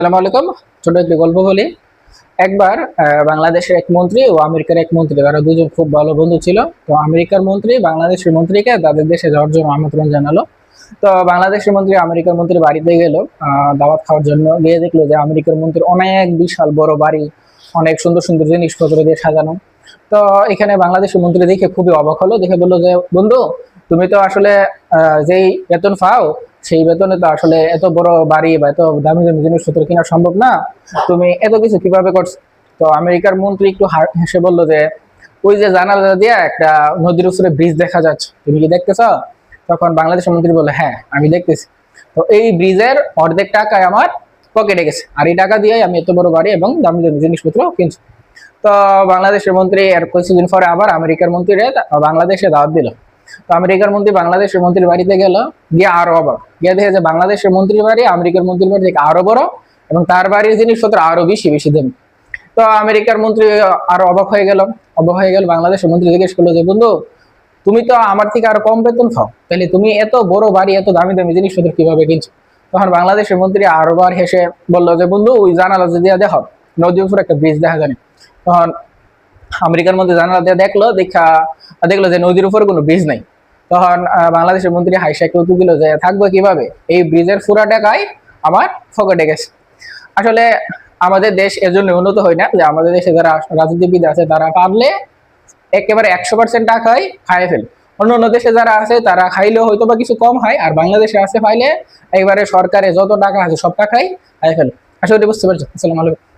আসসালামু আলাইকুম। ছোট একটি গল্প বলি। একবার বাংলাদেশের এক মন্ত্রী ও আমেরিকার এক মন্ত্রী, তারা দুজন খুব ভালো বন্ধু ছিল। তো আমেরিকার মন্ত্রী বাংলাদেশের মন্ত্রীকে তাদের দেশে যাওয়ার জন্য আমন্ত্রণ জানালো। তো বাংলাদেশের মন্ত্রী আমেরিকার মন্ত্রীর বাড়িতে গেল দাওয়াত খাওয়ার জন্য। গিয়ে দেখলো যে আমেরিকার মন্ত্রীর অনেক বিশাল বড় বাড়ি, অনেক সুন্দর সুন্দর জিনিসপত্র দিয়ে সাজানো। তো এখানে বাংলাদেশের মন্ত্রী দেখে খুবই অবাক হলো, দেখে বললো যে বন্ধু, তুমি তো আসলে যেই বেতন পাও সেই বেতনে তো আসলে এত বড় বাড়ি বা এত দামি দামি জিনিসপত্র কেনা সম্ভব না, তুমি এত কিছু কিভাবে করছো? তো আমেরিকার মন্ত্রী একটু হেসে বললো যে ওই যে জানালা দিয়ে একটা নদীর উপরে ব্রিজ দেখা যাচ্ছে, তুমি কি দেখতেছ? তখন বাংলাদেশের মন্ত্রী বলে, হ্যাঁ আমি দেখতেছি। তো এই ব্রিজের অর্ধেক টাকায় আমার পকেটে গেছে, আর এই টাকা দিয়ে আমি এত বড় বাড়ি এবং দামি দামি জিনিসপত্র কিনছি। তো বাংলাদেশের মন্ত্রী এর কিছুদিন পরে আবার আমেরিকার মন্ত্রীরে বাংলাদেশে দাওয়াত দিল। তো আমেরিকার মন্ত্রী বাংলাদেশের মন্ত্রীর বাড়িতে গেল, গিয়ে আরো অবাক, গিয়ে দেখে যে বাংলাদেশের মন্ত্রীর বাড়ি আমেরিকার মন্ত্রীর বাড়ি থেকে আরো বড় এবং তার বাড়ির জিনিসপত্র আরো বেশি বেশি দাম। তো আমেরিকার মন্ত্রী আরো অবাক হয়ে গেল। অবাক হয়ে গেল, বাংলাদেশের মন্ত্রী জিজ্ঞেস করলো যে বন্ধু, তুমি তো আমার থেকে আরো কম বেতন খাও, তাহলে তুমি এত বড় বাড়ি এত দামি দামি জিনিসপত্র কিভাবে কিনছো? তখন বাংলাদেশের মন্ত্রী আরো বার হেসে বললো যে বন্ধু, ওই জানালা দিয়ে দেখো নদীর উপরে একটা ব্রিজ দেখা যায়। তখন আমেরিকার মধ্যে জানালা দিয়ে দেখলো যে নদীর উপরে কোনো ব্রিজ নাই। তখন বাংলাদেশের মন্ত্রী হাইসা একটু উত্তর দিল যে থাকবে কিভাবে, এই ব্রিজের পুরা টাকায় আমার পকেটে গেছে। আসলে আমাদের দেশ এজন্য উন্নত হয় না যে আমাদের দেশে যারা রাজনীতিবিদ আছে তারা পারলে একেবারে 100% টাকাই খাই ফেল। অন্য অন্য দেশে যারা আছে তারা খাইলেও হয়তো বা কিছু কম হয়, আর বাংলাদেশে আছে পাইলে একবারে সরকারে যত টাকা আছে সব টাকাই খাই ফেল। আসলে বুঝতে পারছি। আসসালামু আলাইকুম।